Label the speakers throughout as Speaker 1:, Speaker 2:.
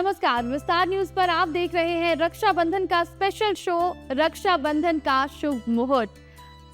Speaker 1: नमस्कार, विस्तार न्यूज पर आप देख रहे हैं रक्षाबंधन का स्पेशल शो रक्षाबंधन का शुभ मुहूर्त।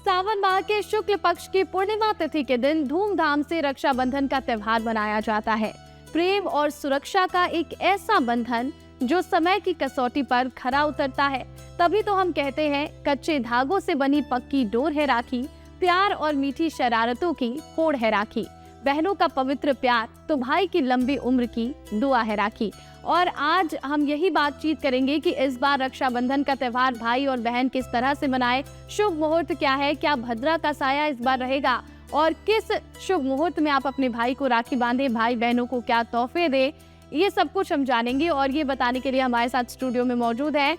Speaker 1: सावन माह के शुक्ल पक्ष की पूर्णिमा तिथि के दिन धूमधाम से रक्षाबंधन का त्योहार मनाया जाता है। प्रेम और सुरक्षा का एक ऐसा बंधन जो समय की कसौटी पर खरा उतरता है। तभी तो हम कहते हैं, कच्चे धागों से बनी पक्की डोर है राखी, प्यार और मीठी शरारतों की होड़ है राखी। बहनों का पवित्र प्यार तो भाई की लंबी उम्र की दुआ है राखी। और आज हम यही बातचीत करेंगे कि इस बार रक्षाबंधन का त्योहार भाई और बहन किस तरह से मनाए, शुभ मुहूर्त क्या है, क्या भद्रा का साया इस बार रहेगा और किस शुभ मुहूर्त में आप अपने भाई को राखी बांधे, भाई बहनों को क्या तोहफे दे, ये सब कुछ हम जानेंगे। और ये बताने के लिए हमारे साथ स्टूडियो में मौजूद है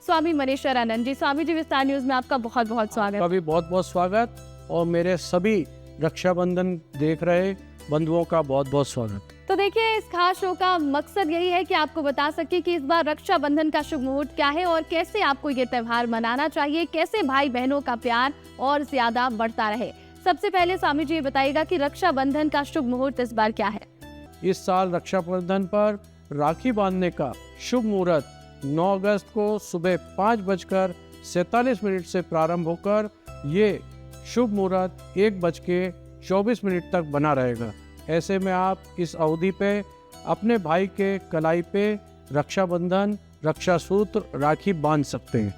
Speaker 1: स्वामी मनीश्वर आनंद जी। स्वामी जी, विस्तार न्यूज में आपका बहुत बहुत स्वागत।
Speaker 2: आपका भी बहुत बहुत स्वागत और मेरे सभी रक्षाबंधन देख रहे बंधुओं का बहुत बहुत स्वागत।
Speaker 1: तो देखिए, इस खास शो का मकसद यही है कि आपको बता सके कि इस बार रक्षाबंधन का शुभ मुहूर्त क्या है और कैसे आपको ये त्योहार मनाना चाहिए, कैसे भाई बहनों का प्यार और ज्यादा बढ़ता रहे। सबसे पहले स्वामी जी ये बताइएगा कि रक्षाबंधन का शुभ मुहूर्त इस बार क्या है।
Speaker 2: इस साल रक्षाबंधन पर राखी बांधने का शुभ मुहूर्त 9 अगस्त को सुबह 5:47 से प्रारंभ होकर ये शुभ मुहूर्त 1:24 तक बना रहेगा। ऐसे में आप इस अवधि पे अपने भाई के कलाई पे रक्षाबंधन, रक्षा सूत्र, राखी बांध सकते हैं।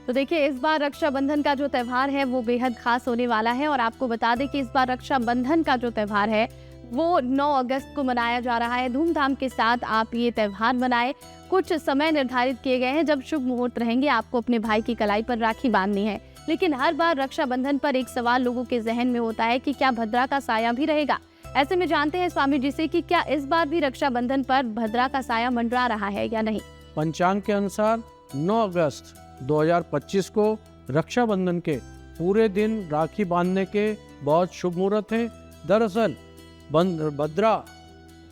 Speaker 1: तो देखिए, इस बार रक्षाबंधन का जो त्योहार है वो बेहद खास होने वाला है। और आपको बता दें कि इस बार रक्षाबंधन का जो त्योहार है वो 9 अगस्त को मनाया जा रहा है। धूमधाम के साथ आप ये त्योहार मनाएं। कुछ समय निर्धारित किए गए हैं जब शुभ मुहूर्त रहेंगे, आपको अपने भाई की कलाई पर राखी बांधनी है। लेकिन हर बार रक्षाबंधन पर एक सवाल लोगों के जहन में होता है कि क्या भद्रा का साया भी रहेगा। ऐसे में जानते हैं स्वामी जी से कि क्या इस बार भी रक्षाबंधन पर भद्रा का साया मंडरा रहा है या नहीं।
Speaker 2: पंचांग के अनुसार 9 अगस्त 2025 को रक्षाबंधन के पूरे दिन राखी बांधने के बहुत शुभ मुहूर्त हैं। दरअसल भद्रा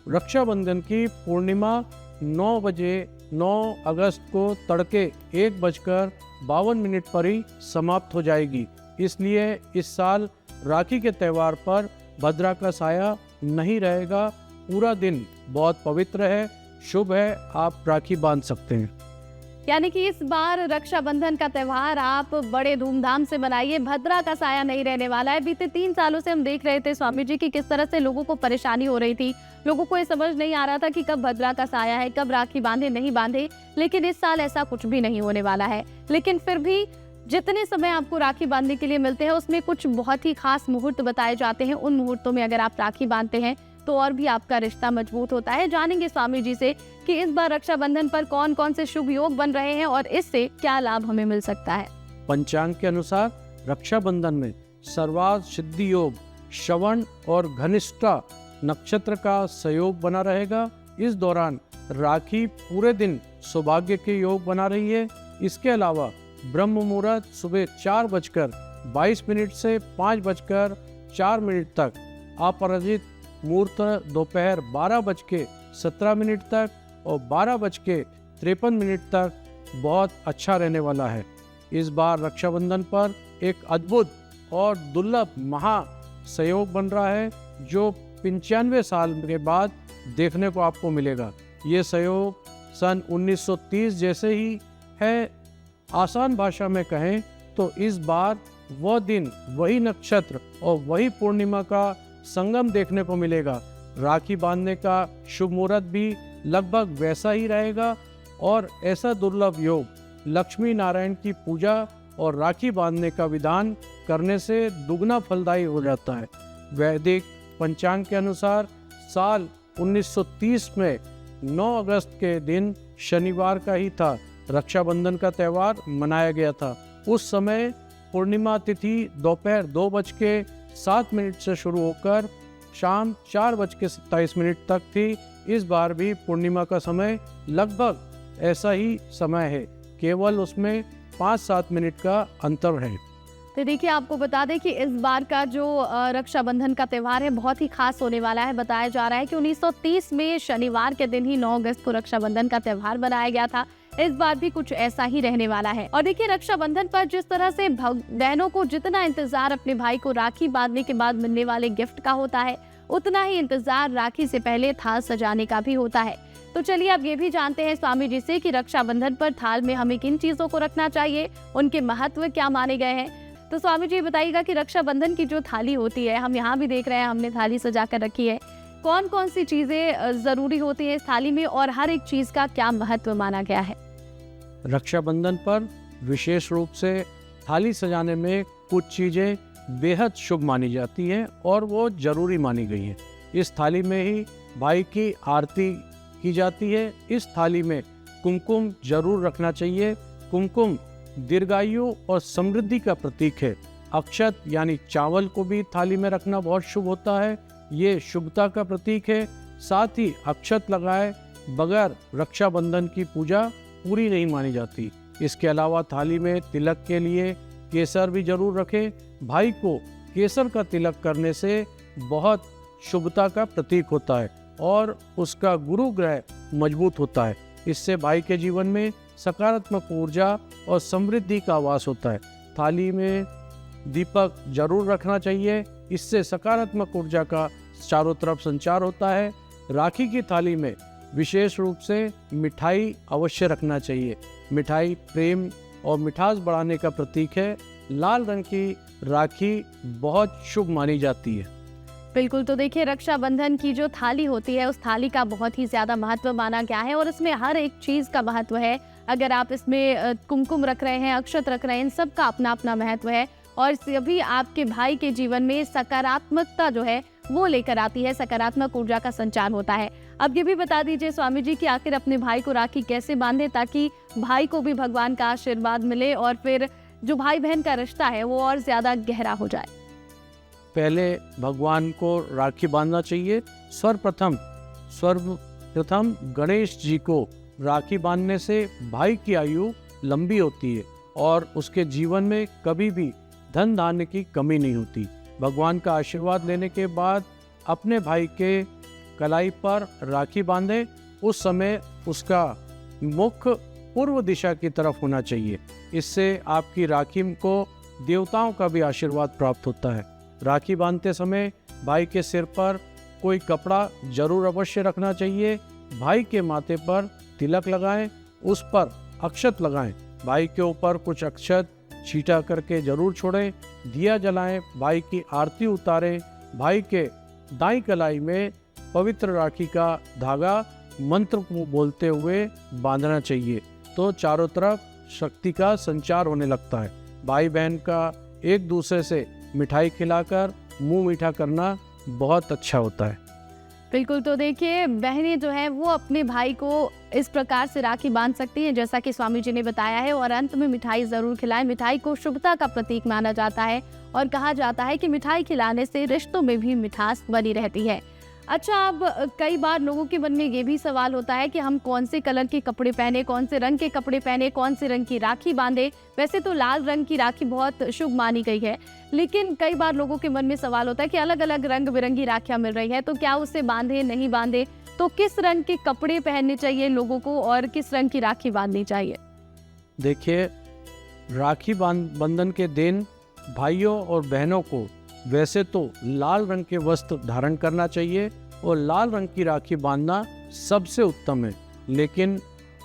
Speaker 2: रक्षाबंधन की पूर्णिमा 9 अगस्त को तड़के 1:52 पर ही समाप्त हो जाएगी। इसलिए इस साल राखी के त्योहार पर भद्रा का साया नहीं रहेगा। पूरा दिन बहुत पवित्र है, शुभ है, आप राखी बांध सकते हैं।
Speaker 1: यानी कि इस बार रक्षाबंधन का त्योहार आप बड़े धूमधाम से मनाइए, भद्रा का साया नहीं रहने वाला है। बीते 3 सालों से हम देख रहे थे स्वामी जी की किस तरह से लोगों को परेशानी हो रही थी। लोगों को ये समझ नहीं आ रहा था कि कब भद्रा का साया है, कब राखी बांधे नहीं बांधे। लेकिन इस साल ऐसा कुछ भी नहीं होने वाला है। लेकिन फिर भी जितने समय आपको राखी बांधने के लिए मिलते हैं उसमें कुछ बहुत ही खास मुहूर्त बताए जाते हैं। उन मुहूर्तों में अगर आप राखी बांधते हैं तो और भी आपका रिश्ता मजबूत होता है। जानेंगे स्वामी जी से कि इस बार रक्षाबंधन पर कौन कौन से शुभ योग बन रहे हैं और इससे क्या लाभ हमें मिल सकता है।
Speaker 2: पंचांग के अनुसार रक्षाबंधन में सर्वार्थ सिद्धि योग, श्रवण और घनिष्ठा नक्षत्र का सहयोग बना रहेगा। इस दौरान राखी पूरे दिन सौभाग्य के योग बना रही है। इसके अलावा ब्रह्म मुहूर्त सुबह 4:22 से 5:04 तक, अपराजित मुहूर्त दोपहर 12:17 तक और 12:53 तक बहुत अच्छा रहने वाला है। इस बार रक्षाबंधन पर एक अद्भुत और दुर्लभ महा सहयोग बन रहा है जो 95 साल के बाद देखने को आपको मिलेगा। ये सहयोग सन 1930 जैसे ही है। आसान भाषा में कहें तो इस बार वह दिन, वही नक्षत्र और वही पूर्णिमा का संगम देखने को मिलेगा। राखी बांधने का शुभ मुहूर्त भी लगभग वैसा ही रहेगा और ऐसा दुर्लभ योग लक्ष्मी नारायण की पूजा और राखी बांधने का विधान करने से दुगना फलदायी हो जाता है। वैदिक पंचांग के अनुसार साल 1930 में 9 अगस्त के दिन शनिवार का ही था रक्षाबंधन का त्योहार मनाया गया था। उस समय पूर्णिमा तिथि दोपहर 2:07 से शुरू होकर शाम 4:27 तक थी। इस बार भी पूर्णिमा का समय लगभग ऐसा ही समय है, केवल उसमें 5-7 मिनट का अंतर है।
Speaker 1: तो देखिए, आपको बता दें कि इस बार का जो रक्षाबंधन का त्योहार है बहुत ही खास होने वाला है। बताया जा रहा है कि 1930 में शनिवार के दिन ही 9 अगस्त को रक्षाबंधन का त्योहार बनाया गया था। इस बार भी कुछ ऐसा ही रहने वाला है। और देखिए, रक्षाबंधन पर जिस तरह से बहनों को जितना इंतजार अपने भाई को राखी बांधने के बाद मिलने वाले गिफ्ट का होता है, उतना ही इंतजार राखी से पहले थाल सजाने का भी होता है। तो चलिए अब ये भी जानते हैं स्वामी जी से कि रक्षाबंधन पर थाल में हमें किन चीज़ों को रखना चाहिए, उनके महत्व क्या माने गए हैं। तो स्वामी जी बताइएगा कि रक्षाबंधन की जो थाली होती है, हम यहाँ भी देख रहे हैं हमने थाली सजा कर रखी है, कौन कौन सी चीज़ें ज़रूरी होती है इस थाली में और हर एक चीज़ का क्या महत्व माना गया है।
Speaker 2: रक्षाबंधन पर विशेष रूप से थाली सजाने में कुछ चीज़ें बेहद शुभ मानी जाती हैं और वो जरूरी मानी गई हैं। इस थाली में ही भाई की आरती की जाती है। इस थाली में कुमकुम जरूर रखना चाहिए। कुमकुम दीर्घायु और समृद्धि का प्रतीक है। अक्षत यानी चावल को भी थाली में रखना बहुत शुभ होता है, ये शुभता का प्रतीक है। साथ ही अक्षत लगाए बगैर रक्षाबंधन की पूजा पूरी नहीं मानी जाती। इसके अलावा थाली में तिलक के लिए केसर भी जरूर रखें। भाई को केसर का तिलक करने से बहुत शुभता का प्रतीक होता है और उसका गुरु ग्रह मजबूत होता है। इससे भाई के जीवन में सकारात्मक ऊर्जा और समृद्धि का वास होता है। थाली में दीपक जरूर रखना चाहिए, इससे सकारात्मक ऊर्जा का चारों तरफ संचार होता है। राखी की थाली में विशेष रूप से मिठाई अवश्य रखना चाहिए। मिठाई प्रेम और मिठास बढ़ाने का प्रतीक है। लाल रंग की राखी बहुत शुभ मानी जाती है।
Speaker 1: बिल्कुल, तो देखिए रक्षाबंधन की जो थाली होती है उस थाली का बहुत ही ज़्यादा महत्व माना गया है और इसमें हर एक चीज़ का महत्व है। अगर आप इसमें कुमकुम रख रहे हैं, अक्षत रख रहे हैं, इन सब का अपना अपना महत्व है और सभी आपके भाई के जीवन में सकारात्मकता जो है वो लेकर आती है, सकारात्मक ऊर्जा का संचार होता है। अब ये भी बता दीजिए स्वामी जी कि आखिर अपने भाई को राखी कैसे बांधे ताकि भाई को भी भगवान का आशीर्वाद मिले और फिर जो भाई बहन का रिश्ता है वो और ज़्यादा गहरा हो जाए।
Speaker 2: पहले भगवान को राखी बांधना चाहिए। सर्वप्रथम गणेश जी को राखी बांधने से भाई की आयु लंबी होती है और उसके जीवन में कभी भी धन धान्य की कमी नहीं होती। भगवान का आशीर्वाद लेने के बाद अपने भाई के कलाई पर राखी बांधें। उस समय उसका मुख पूर्व दिशा की तरफ होना चाहिए। इससे आपकी राखी को देवताओं का भी आशीर्वाद प्राप्त होता है। राखी बांधते समय भाई के सिर पर कोई कपड़ा जरूर अवश्य रखना चाहिए। भाई के माथे पर तिलक लगाएं, उस पर अक्षत लगाएं। भाई के ऊपर कुछ अक्षत छींटा करके जरूर छोड़ें। दिया जलाएं, भाई की आरती उतारें। भाई के दाईं कलाई में पवित्र राखी का धागा मंत्र को बोलते हुए बांधना चाहिए, तो चारों तरफ शक्ति का संचार होने लगता है। भाई बहन का एक दूसरे से मिठाई खिलाकर मुंह मीठा करना बहुत अच्छा होता है।
Speaker 1: बिल्कुल, तो देखिए बहनें जो है वो अपने भाई को इस प्रकार से राखी बांध सकती हैं जैसा कि स्वामी जी ने बताया है और अंत में मिठाई ज़रूर खिलाएं। मिठाई को शुभता का प्रतीक माना जाता है और कहा जाता है कि मिठाई खिलाने से रिश्तों में भी मिठास बनी रहती है। अच्छा, अब कई बार लोगों के मन में ये भी सवाल होता है कि हम कौन से कलर के कपड़े पहने, कौन से रंग के कपड़े पहने, कौन से रंग की राखी बांधे। वैसे तो लाल रंग की राखी बहुत शुभ मानी गई है, लेकिन कई बार लोगों के मन में सवाल होता है कि अलग अलग रंग बिरंगी राखियां मिल रही है, तो क्या उसे बांधे नहीं बांधे, तो किस रंग के कपड़े पहनने चाहिए लोगों को और किस रंग की राखी बांधनी चाहिए।
Speaker 2: देखिए, राखी बंधन के दिन भाइयों और बहनों को वैसे तो लाल रंग के वस्त्र धारण करना चाहिए और लाल रंग की राखी बांधना सबसे उत्तम है। लेकिन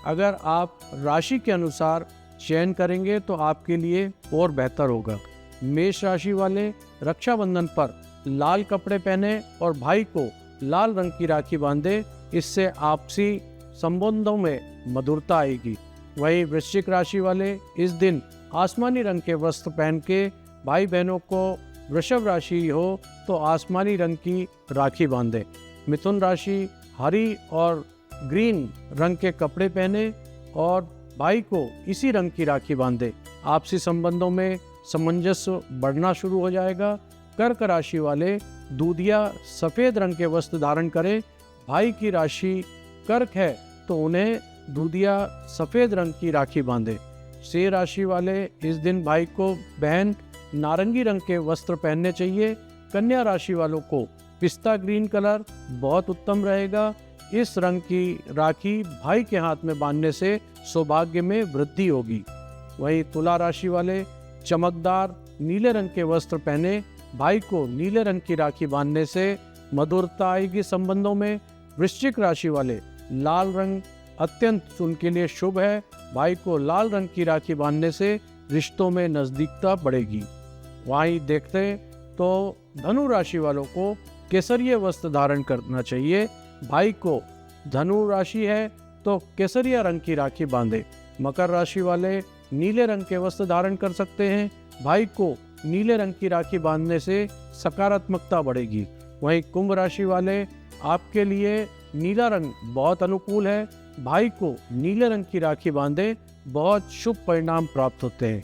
Speaker 2: अगर आप राशि के अनुसार चयन करेंगे तो आपके लिए और बेहतर होगा। मेष राशि वाले रक्षाबंधन पर लाल कपड़े पहने और भाई को लाल रंग की राखी बांधे, इससे आपसी संबंधों में मधुरता आएगी। वहीं वृश्चिक राशि वाले इस दिन आसमानी रंग के वस्त्र पहन के भाई बहनों को वृषभ राशि हो तो आसमानी रंग की राखी बांधे। मिथुन राशि हरी और ग्रीन रंग के कपड़े पहने और भाई को इसी रंग की राखी बांधे। आपसी संबंधों में सामंजस्य बढ़ना शुरू हो जाएगा। कर्क राशि वाले दूधिया सफ़ेद रंग के वस्त्र धारण करें। भाई की राशि कर्क है तो उन्हें दूधिया सफ़ेद रंग की राखी बांधे। सिंह राशि वाले इस दिन भाई को बहन नारंगी रंग के वस्त्र पहनने चाहिए। कन्या राशि वालों को पिस्ता ग्रीन कलर बहुत उत्तम रहेगा। इस रंग की राखी भाई के हाथ में बांधने से सौभाग्य में वृद्धि होगी। वहीं तुला राशि वाले चमकदार नीले रंग के वस्त्र पहने। भाई को नीले रंग की राखी बांधने से मधुरता आएगी संबंधों में। वृश्चिक राशि वाले लाल रंग अत्यंत उनके लिए शुभ है। भाई को लाल रंग की राखी बांधने से रिश्तों में नज़दीकता बढ़ेगी। वहीं देखते तो धनु राशि वालों को केसरिया वस्त्र धारण करना चाहिए। भाई को धनु राशि है तो केसरिया रंग की राखी बांधे। मकर राशि वाले नीले रंग के वस्त्र धारण कर सकते हैं। भाई को नीले रंग की राखी बांधने से सकारात्मकता बढ़ेगी। वहीं कुंभ राशि वाले आपके लिए नीला रंग बहुत अनुकूल है। भाई को नीले रंग की राखी बांधे, बहुत शुभ परिणाम प्राप्त होते हैं।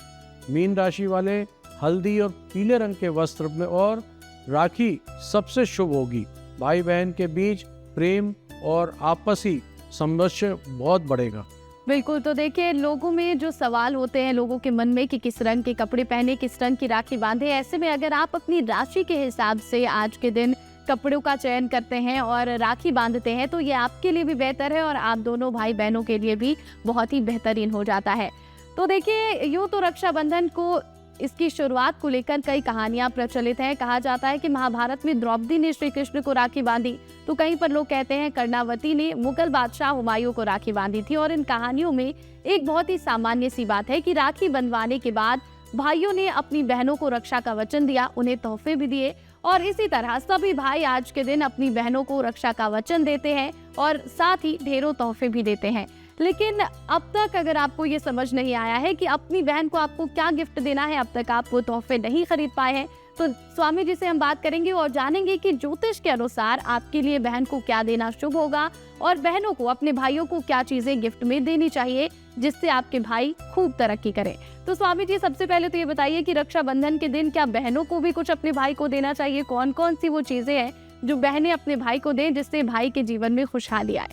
Speaker 2: मीन राशि वाले हल्दी और पीले रंग के वस्त्र में और राखी सबसे शुभ होगी। भाई बहन के बीच प्रेम और आपसी सामंजस्य बहुत बढ़ेगा।
Speaker 1: बिल्कुल, तो देखिए लोगों में जो सवाल होते हैं लोगों के मन में कि किस रंग के कपड़े पहने, किस रंग की राखी बांधे, ऐसे में अगर आप अपनी राशि के हिसाब से आज के दिन कपड़ों का चयन करते हैं और राखी बांधते हैं तो ये आपके लिए भी बेहतर है और आप दोनों भाई बहनों के लिए भी बहुत ही बेहतरीन हो जाता है। तो देखिए यूँ तो रक्षाबंधन को इसकी शुरुआत को लेकर कई कहानियां प्रचलित हैं। कहा जाता है कि महाभारत में द्रौपदी ने श्री कृष्ण को राखी बांधी, तो कहीं पर लोग कहते हैं कर्णावती ने मुगल बादशाह हुमायूं को राखी बांधी थी। और इन कहानियों में एक बहुत ही सामान्य सी बात है कि राखी बंधवाने के बाद भाइयों ने अपनी बहनों को रक्षा का वचन दिया, उन्हें तोहफे भी दिए और इसी तरह सभी भाई आज के दिन अपनी बहनों को रक्षा का वचन देते हैं और साथ ही ढेरों तोहफे भी देते हैं। लेकिन अब तक अगर आपको ये समझ नहीं आया है कि अपनी बहन को आपको क्या गिफ्ट देना है, अब तक आप वो तोहफे नहीं खरीद पाए हैं, तो स्वामी जी से हम बात करेंगे और जानेंगे कि ज्योतिष के अनुसार आपके लिए बहन को क्या देना शुभ होगा और बहनों को अपने भाइयों को क्या चीजें गिफ्ट में देनी चाहिए जिससे आपके भाई खूब तरक्की करें। तो स्वामी जी सबसे पहले तो ये बताइए कि रक्षाबंधन के दिन क्या बहनों को भी कुछ अपने भाई को देना चाहिए? कौन कौन सी वो चीजें हैं जो बहनें अपने भाई को दें जिससे भाई के जीवन में खुशहाली आए?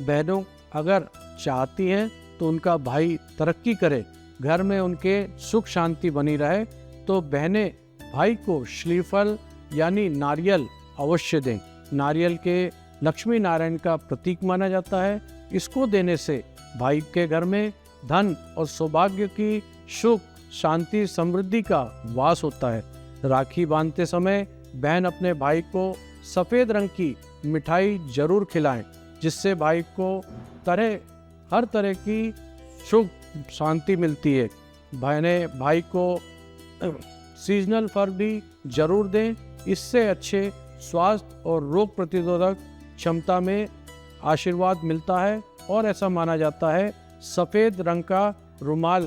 Speaker 2: बहनों अगर चाहती हैं तो उनका भाई तरक्की करे, घर में उनके सुख शांति बनी रहे, तो बहनें भाई को श्रीफल यानी नारियल अवश्य दें। नारियल के लक्ष्मी नारायण का प्रतीक माना जाता है। इसको देने से भाई के घर में धन और सौभाग्य की सुख शांति समृद्धि का वास होता है। राखी बांधते समय बहन अपने भाई को सफ़ेद रंग की मिठाई जरूर खिलाएं, जिससे भाई को हर तरह की सुख शांति मिलती है। बहनें भाई को सीजनल फल भी जरूर दें, इससे अच्छे स्वास्थ्य और रोग प्रतिरोधक क्षमता में आशीर्वाद मिलता है। और ऐसा माना जाता है सफ़ेद रंग का रुमाल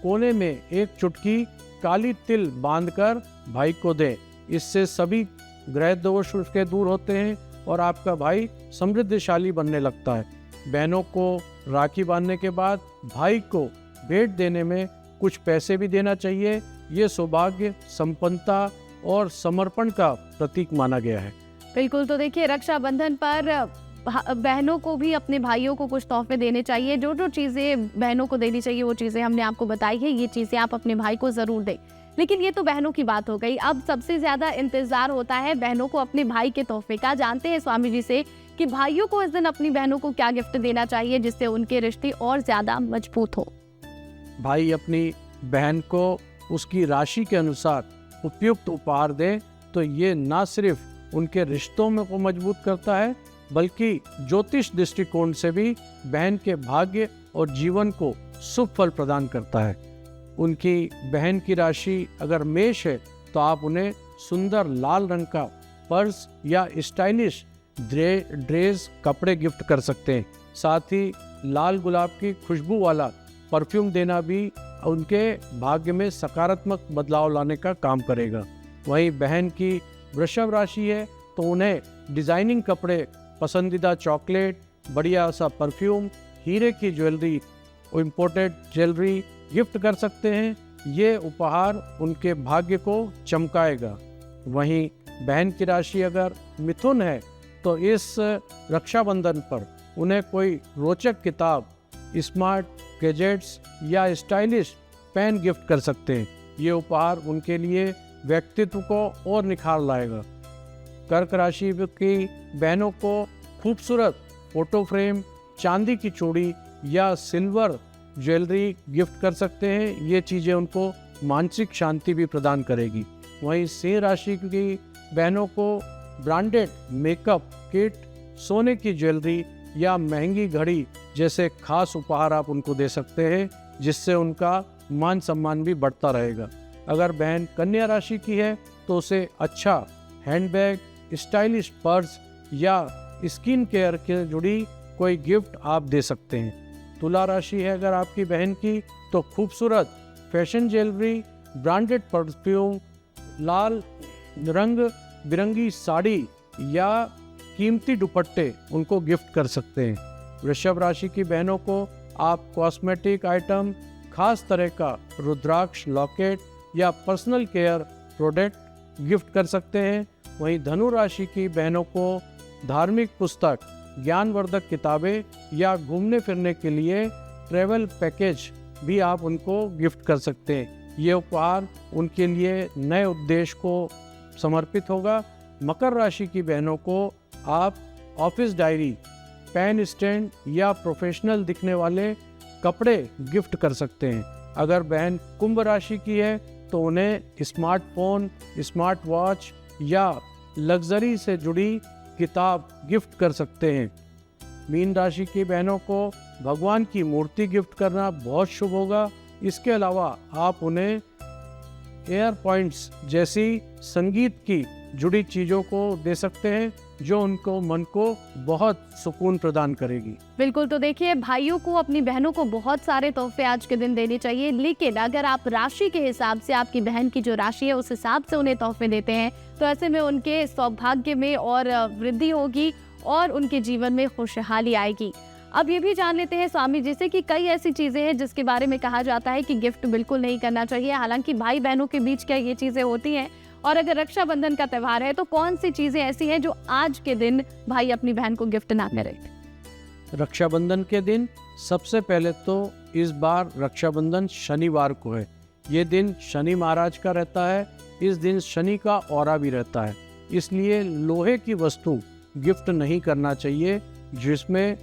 Speaker 2: कोने में एक चुटकी काली तिल बांधकर भाई को दें, इससे सभी ग्रह दोष उसके दूर होते हैं और आपका भाई समृद्धशाली बनने लगता है। बहनों को राखी बांधने के बाद भाई को भेंट देने में कुछ पैसे भी देना चाहिए। ये सौभाग्य, संपन्नता और समर्पण का प्रतीक माना गया है।
Speaker 1: बिल्कुल, तो देखिए रक्षाबंधन पर बहनों को भी अपने भाइयों को कुछ तोहफे देने चाहिए। जो जो चीज़ें बहनों को देनी चाहिए वो चीज़ें हमने आपको बताई है, ये चीज़ें आप अपने भाई को ज़रूर दें। लेकिन ये तो बहनों की बात हो गई। अब सबसे ज़्यादा इंतज़ार होता है बहनों को अपने भाई के तोहफे का। जानते हैं स्वामी जी से कि भाइयों को इस दिन अपनी बहनों को क्या गिफ्ट देना चाहिए जिससे उनके रिश्ते और ज़्यादा मजबूत हो।
Speaker 2: भाई अपनी बहन को उसकी राशि के अनुसार उपयुक्त उपहार दे तो ये न सिर्फ उनके रिश्तों में को मजबूत करता है, बल्कि ज्योतिष दृष्टिकोण से भी बहन के भाग्य और जीवन को शुभ फल प्रदान करता है। उनकी बहन की राशि अगर मेष है तो आप उन्हें सुंदर लाल रंग का पर्स या स्टाइलिश ड्रेस कपड़े गिफ्ट कर सकते हैं। साथ ही लाल गुलाब की खुशबू वाला परफ्यूम देना भी उनके भाग्य में सकारात्मक बदलाव लाने का काम करेगा। वहीं बहन की वृषभ राशि है तो उन्हें डिज़ाइनिंग कपड़े, पसंदीदा चॉकलेट, बढ़िया सा परफ्यूम, हीरे की ज्वेलरी, इम्पोर्टेड ज्वेलरी गिफ्ट कर सकते हैं। ये उपहार उनके भाग्य को चमकाएगा। वहीं बहन की राशि अगर मिथुन है तो इस रक्षाबंधन पर उन्हें कोई रोचक किताब, स्मार्ट गैजेट्स या स्टाइलिश पेन गिफ्ट कर सकते हैं। ये उपहार उनके लिए व्यक्तित्व को और निखार लाएगा। कर्क राशि की बहनों को खूबसूरत फोटो फ्रेम, चांदी की चूड़ी या सिल्वर ज्वेलरी गिफ्ट कर सकते हैं। ये चीज़ें उनको मानसिक शांति भी प्रदान करेगी। वहीं सिंह राशि की बहनों को ब्रांडेड मेकअप किट सोने की ज्वेलरी या महंगी घड़ी जैसे खास उपहार आप उनको दे सकते हैं, जिससे उनका मान सम्मान भी बढ़ता रहेगा। अगर बहन कन्या राशि की है तो उसे अच्छा हैंडबैग, स्टाइलिश पर्स या स्किन केयर के जुड़ी कोई गिफ्ट आप दे सकते हैं। तुला राशि है अगर आपकी बहन की, तो खूबसूरत फैशन ज्वेलरी, ब्रांडेड परफ्यूम, लाल रंग बिरंगी साड़ी या कीमती दुपट्टे उनको गिफ्ट कर सकते हैं। वृषभ राशि की बहनों को आप कॉस्मेटिक आइटम, खास तरह का रुद्राक्ष लॉकेट या पर्सनल केयर प्रोडक्ट गिफ्ट कर सकते हैं। वहीं धनु राशि की बहनों को धार्मिक पुस्तक, ज्ञानवर्धक किताबें या घूमने फिरने के लिए ट्रैवल पैकेज भी आप उनको गिफ्ट कर सकते हैं। ये उपहार उनके लिए नए उद्देश्य को समर्पित होगा। मकर राशि की बहनों को आप ऑफिस डायरी, पेन स्टैंड या प्रोफेशनल दिखने वाले कपड़े गिफ्ट कर सकते हैं। अगर बहन कुंभ राशि की है तो उन्हें स्मार्टफोन, स्मार्ट वॉच या लग्जरी से जुड़ी किताब गिफ्ट कर सकते हैं। मीन राशि की बहनों को भगवान की मूर्ति गिफ्ट करना बहुत शुभ होगा। इसके अलावा आप उन्हें एयर पॉइंट्स जैसी संगीत की जुड़ी चीज़ों को दे सकते हैं, जो उनको मन को बहुत सुकून प्रदान करेगी।
Speaker 1: बिल्कुल, तो देखिए भाइयों को अपनी बहनों को बहुत सारे तोहफे आज के दिन देने चाहिए, लेकिन अगर आप राशि के हिसाब से, आपकी बहन की जो राशि है उस हिसाब से उन्हें तोहफे देते हैं, तो ऐसे में उनके सौभाग्य में और वृद्धि होगी और उनके जीवन में खुशहाली आएगी। अब ये भी जान लेते हैं स्वामी जी से कि कई ऐसी चीज़ें हैं जिसके बारे में कहा जाता है कि गिफ्ट बिल्कुल नहीं करना चाहिए। हालांकि भाई बहनों के बीच क्या ये चीज़ें होती हैं, और अगर रक्षाबंधन का त्यौहार है तो कौन सी चीज़ें ऐसी हैं जो आज के दिन भाई अपनी बहन को गिफ्ट ना करे?
Speaker 2: रक्षाबंधन के दिन सबसे पहले तो इस बार रक्षाबंधन शनिवार को है। ये दिन शनि महाराज का रहता है। इस दिन शनि का औरा भी रहता है, इसलिए लोहे की वस्तु गिफ्ट नहीं करना चाहिए जिसमें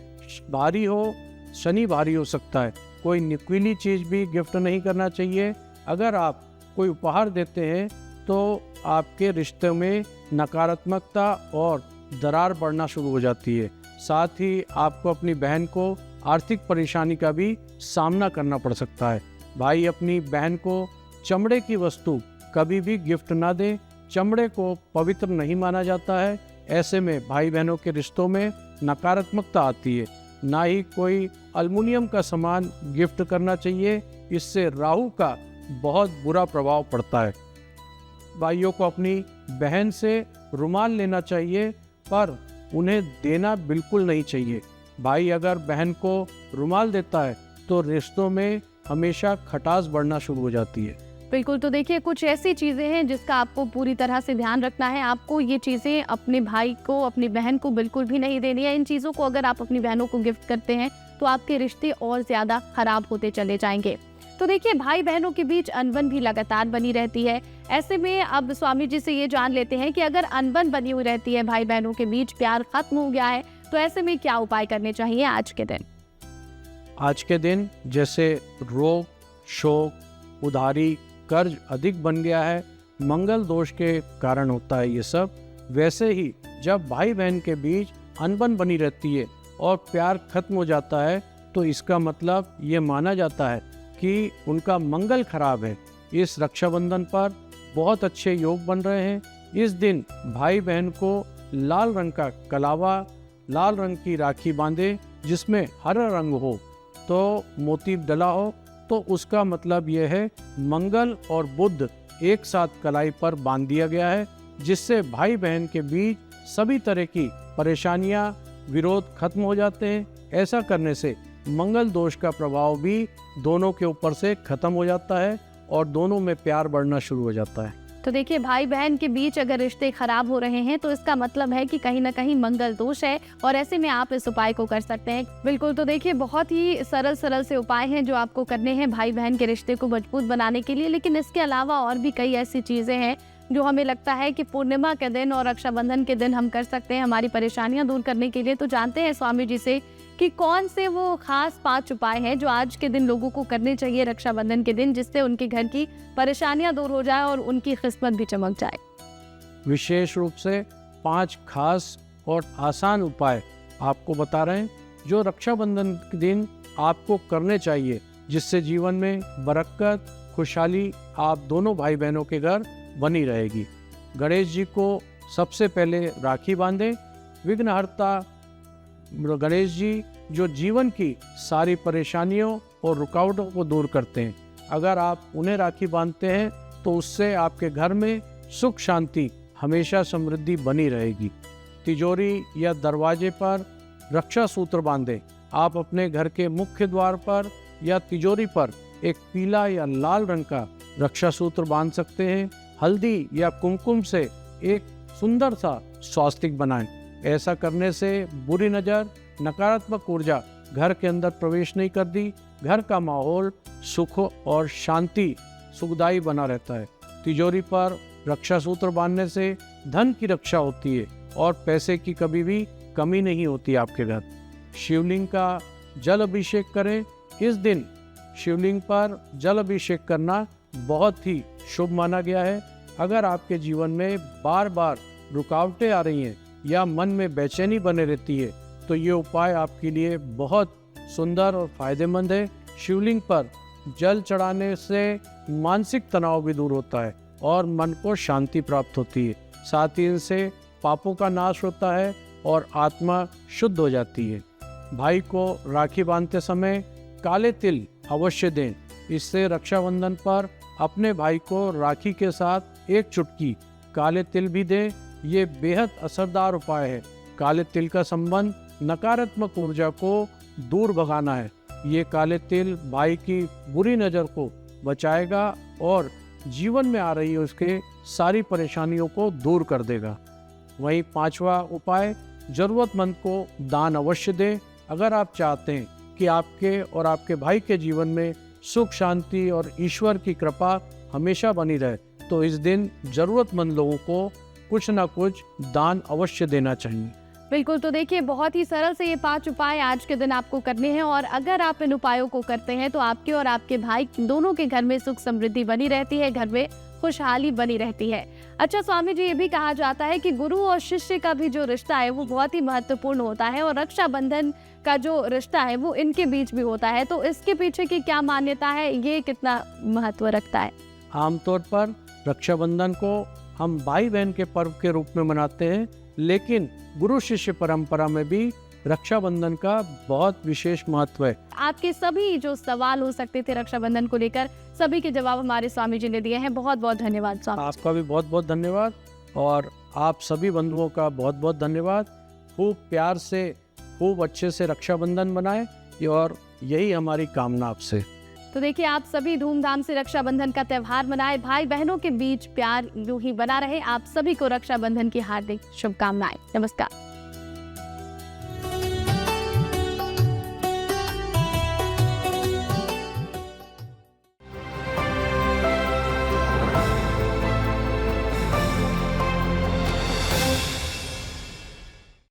Speaker 2: भारी हो। शनि भारी हो सकता है। कोई नुकीली चीज़ भी गिफ्ट नहीं करना चाहिए। अगर आप कोई उपहार देते हैं तो आपके रिश्ते में नकारात्मकता और दरार बढ़ना शुरू हो जाती है। साथ ही आपको अपनी बहन को आर्थिक परेशानी का भी सामना करना पड़ सकता है। भाई अपनी बहन को चमड़े की वस्तु कभी भी गिफ्ट ना दें। चमड़े को पवित्र नहीं माना जाता है। ऐसे में भाई बहनों के रिश्तों में नकारात्मकता आती है। ना ही कोई एल्युमिनियम का सामान गिफ्ट करना चाहिए, इससे राहु का बहुत बुरा प्रभाव पड़ता है। भाइयों को अपनी बहन से रुमाल लेना चाहिए, पर उन्हें देना बिल्कुल नहीं चाहिए। भाई अगर बहन को रुमाल देता है तो रिश्तों में हमेशा खटास बढ़ना शुरू हो जाती है।
Speaker 1: बिल्कुल, तो देखिए कुछ ऐसी चीज़ें हैं जिसका आपको पूरी तरह से ध्यान रखना है। आपको ये चीज़ें अपने भाई को, अपनी बहन को बिल्कुल भी नहीं देनी है। इन चीज़ों को अगर आप अपनी बहनों को गिफ्ट करते हैं तो आपके रिश्ते और ज़्यादा खराब होते चले जाएंगे। तो देखिए भाई बहनों के बीच अनबन भी लगातार बनी रहती है। ऐसे में अब स्वामी जी से ये जान लेते हैं कि अगर अनबन बनी हुई रहती है, भाई बहनों के बीच प्यार खत्म हो गया है, तो ऐसे में क्या उपाय करने चाहिए आज के दिन?
Speaker 2: आज के दिन जैसे रोग, शोक, उधारी, कर्ज अधिक बन गया है, मंगल दोष के कारण होता है ये सब। वैसे ही जब भाई बहन के बीच अनबन बनी रहती है और प्यार खत्म हो जाता है, तो इसका मतलब ये माना जाता है कि उनका मंगल खराब है। इस रक्षाबंधन पर बहुत अच्छे योग बन रहे हैं। इस दिन भाई बहन को लाल रंग का कलावा, लाल रंग की राखी बांधे जिसमें हरा रंग हो, तो मोती डला हो, तो उसका मतलब यह है मंगल और बुध एक साथ कलाई पर बांध दिया गया है, जिससे भाई बहन के बीच सभी तरह की परेशानियां, विरोध खत्म हो जाते हैं। ऐसा करने से मंगल दोष का प्रभाव भी दोनों के ऊपर से खत्म हो जाता है और दोनों में प्यार बढ़ना शुरू हो जाता है।
Speaker 1: तो देखिए भाई बहन के बीच अगर रिश्ते खराब हो रहे हैं तो इसका मतलब है कि कहीं ना कहीं मंगल दोष है, और ऐसे में आप इस उपाय को कर सकते हैं। बिल्कुल, तो देखिए बहुत ही सरल से उपाय हैं जो आपको करने हैं भाई बहन के रिश्ते को मजबूत बनाने के लिए। लेकिन इसके अलावा और भी कई ऐसी चीज़ें हैं जो हमें लगता है कि पूर्णिमा के दिन और रक्षाबंधन के दिन हम कर सकते हैं हमारी परेशानियां दूर करने के लिए। तो जानते हैं स्वामी जी से कि कौन से वो खास 5 उपाय हैं जो आज के दिन लोगों को करने चाहिए रक्षाबंधन के दिन, जिससे उनके घर की परेशानियां दूर हो जाए और उनकी किस्मत भी चमक जाए।
Speaker 2: विशेष रूप से 5 खास और आसान उपाय आपको बता रहे हैं जो रक्षाबंधन के दिन आपको करने चाहिए, जिससे जीवन में बरकत, खुशहाली आप दोनों भाई बहनों के घर बनी रहेगी। गणेश जी को सबसे पहले राखी बांधें। विघ्नहर्ता गणेश जी जो जीवन की सारी परेशानियों और रुकावटों को दूर करते हैं, अगर आप उन्हें राखी बांधते हैं तो उससे आपके घर में सुख शांति हमेशा समृद्धि बनी रहेगी। तिजोरी या दरवाजे पर रक्षा सूत्र बांधें। आप अपने घर के मुख्य द्वार पर या तिजोरी पर एक पीला या लाल रंग का रक्षा सूत्र बांध सकते हैं। हल्दी या कुमकुम से एक सुंदर सा स्वास्तिक बनाएं। ऐसा करने से बुरी नज़र, नकारात्मक ऊर्जा घर के अंदर प्रवेश नहीं करती। घर का माहौल सुख और शांति सुखदायी बना रहता है। तिजोरी पर रक्षा सूत्र बांधने से धन की रक्षा होती है और पैसे की कभी भी कमी नहीं होती आपके घर। शिवलिंग का जल अभिषेक करें। इस दिन शिवलिंग पर जल अभिषेक करना बहुत ही शुभ माना गया है। अगर आपके जीवन में बार बार रुकावटें आ रही हैं या मन में बेचैनी बने रहती है तो ये उपाय आपके लिए बहुत सुंदर और फायदेमंद है। शिवलिंग पर जल चढ़ाने से मानसिक तनाव भी दूर होता है और मन को शांति प्राप्त होती है। साथ ही इनसे पापों का नाश होता है और आत्मा शुद्ध हो जाती है। भाई को राखी बांधते समय काले तिल अवश्य दें। इससे रक्षाबंधन पर अपने भाई को राखी के साथ एक चुटकी काले तिल भी दें। ये बेहद असरदार उपाय है। काले तिल का संबंध नकारात्मक ऊर्जा को दूर भगाना है। ये काले तिल भाई की बुरी नज़र को बचाएगा और जीवन में आ रही उसके सारी परेशानियों को दूर कर देगा। वहीं पांचवा उपाय, ज़रूरतमंद को दान अवश्य दें। अगर आप चाहते हैं कि आपके और आपके भाई के जीवन में सुख शांति और ईश्वर की कृपा हमेशा बनी रहे तो इस दिन ज़रूरतमंद लोगों को कुछ ना कुछ दान अवश्य देना चाहिए।
Speaker 1: बिल्कुल, तो देखिए बहुत ही सरल से ये 5 उपाय आज के दिन आपको करने हैं और अगर आप इन उपायों को करते हैं तो आपके और आपके भाई दोनों के घर में सुख समृद्धि बनी रहती है, घर में खुशहाली बनी रहती है। अच्छा स्वामी जी, ये भी कहा जाता है कि गुरु और शिष्य का भी जो रिश्ता है वो बहुत ही महत्वपूर्ण होता है और रक्षाबंधन का जो रिश्ता है वो इनके बीच भी होता है, तो इसके पीछे की क्या मान्यता है, ये कितना महत्व रखता है?
Speaker 2: आमतौर पर रक्षाबंधन को हम भाई बहन के पर्व के रूप में मनाते हैं, लेकिन गुरु शिष्य परंपरा में भी रक्षाबंधन का बहुत विशेष महत्व है।
Speaker 1: आपके सभी जो सवाल हो सकते थे रक्षाबंधन को लेकर, सभी के जवाब हमारे स्वामी जी ने दिए हैं। बहुत बहुत धन्यवाद स्वामी।
Speaker 2: आपका भी बहुत बहुत धन्यवाद और आप सभी बंधुओं का बहुत बहुत धन्यवाद। खूब प्यार से, खूब अच्छे से रक्षाबंधन मनाएं और यही हमारी कामना आपसे।
Speaker 1: तो देखिए आप सभी धूमधाम से रक्षाबंधन का त्योहार मनाएं, भाई बहनों के बीच प्यार यूं ही बना रहे। आप सभी को रक्षाबंधन की हार्दिक शुभकामनाएं। नमस्कार।